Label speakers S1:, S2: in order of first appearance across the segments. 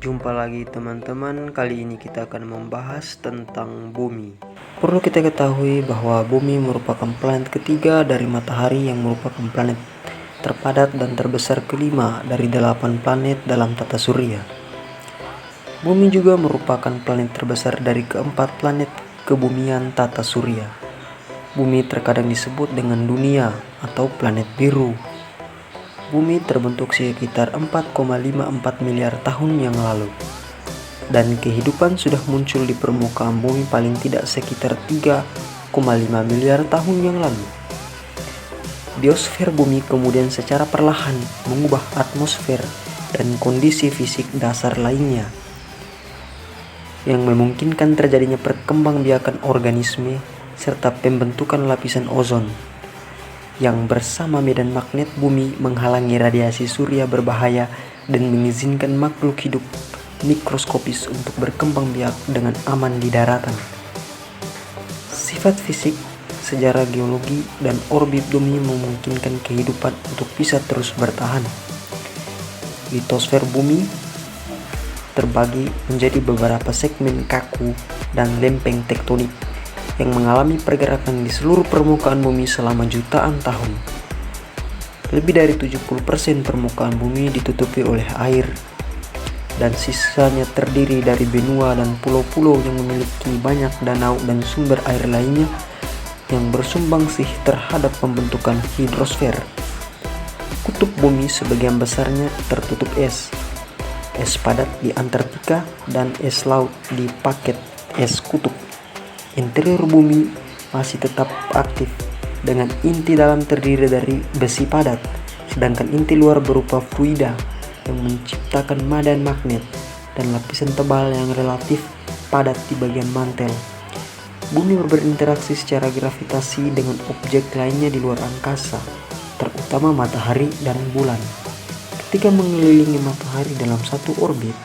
S1: Jumpa lagi teman-teman, kali ini kita akan membahas tentang bumi. Perlu kita ketahui bahwa bumi merupakan planet ketiga dari matahari yang merupakan planet terpadat dan terbesar kelima dari 8 planet dalam tata surya. Bumi juga merupakan planet terbesar dari keempat planet kebumian tata surya. Bumi terkadang disebut dengan dunia atau planet biru. Bumi terbentuk sekitar 4,54 miliar tahun yang lalu, dan kehidupan sudah muncul di permukaan bumi paling tidak sekitar 3,5 miliar tahun yang lalu. Biosfer bumi kemudian secara perlahan mengubah atmosfer dan kondisi fisik dasar lainnya, yang memungkinkan terjadinya perkembangbiakan organisme serta pembentukan lapisan ozon, yang bersama medan magnet bumi menghalangi radiasi surya berbahaya dan mengizinkan makhluk hidup mikroskopis untuk berkembang biak dengan aman di daratan. Sifat fisik, sejarah geologi, dan orbit bumi memungkinkan kehidupan untuk bisa terus bertahan. Litosfer bumi terbagi menjadi beberapa segmen kaku dan lempeng tektonik yang mengalami pergerakan di seluruh permukaan bumi selama jutaan tahun. Lebih dari 70% permukaan bumi ditutupi oleh air, dan sisanya terdiri dari benua dan pulau-pulau yang memiliki banyak danau dan sumber air lainnya yang bersumbangsih terhadap pembentukan hidrosfer. Kutub bumi sebagian besarnya tertutup es padat di Antartika dan es laut di paket es kutub. Interior bumi masih tetap aktif dengan inti dalam terdiri dari besi padat, sedangkan inti luar berupa fluida yang menciptakan medan magnet dan lapisan tebal yang relatif padat di bagian mantel. Bumi berinteraksi secara gravitasi dengan objek lainnya di luar angkasa, terutama matahari dan bulan. Ketika mengelilingi matahari dalam satu orbit,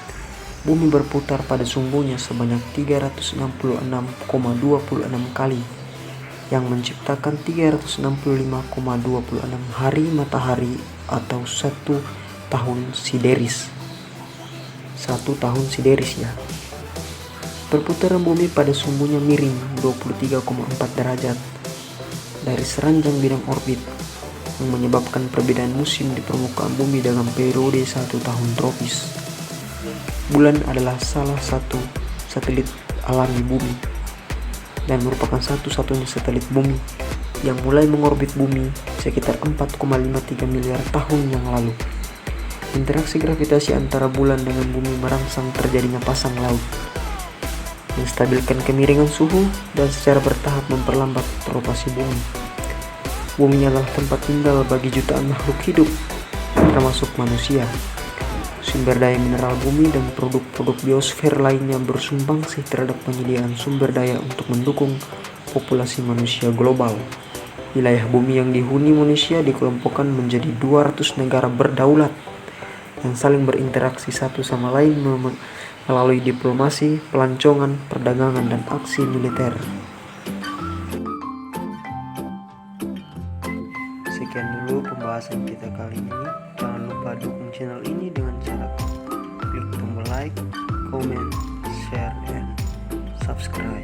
S1: bumi berputar pada sumbunya sebanyak 366,26 kali, yang menciptakan 365,26 hari matahari atau 1 tahun sideris. 1 tahun sideris ya. Perputaran bumi pada sumbunya miring 23,4 derajat dari seranjang bidang orbit, yang menyebabkan perbedaan musim di permukaan bumi dalam periode 1 tahun tropis. Bulan adalah salah satu satelit alami bumi dan merupakan satu-satunya satelit bumi yang mulai mengorbit bumi sekitar 4,53 miliar tahun yang lalu. Interaksi gravitasi antara bulan dengan bumi merangsang terjadinya pasang laut, menstabilkan kemiringan suhu, dan secara bertahap memperlambat rotasi bumi. Bumi adalah tempat tinggal bagi jutaan makhluk hidup, termasuk manusia. Sumber daya mineral bumi dan produk-produk biosfer lainnya bersumbangsi terhadap penyediaan sumber daya untuk mendukung populasi manusia global. Wilayah bumi yang dihuni manusia dikelompokkan menjadi 200 negara berdaulat yang saling berinteraksi satu sama lain melalui diplomasi, pelancongan, perdagangan, dan aksi militer. Sekian dulu pembahasan kita kali ini. Jangan lupa dukung channel ini dengan cara klik tombol like, comment, share, dan subscribe.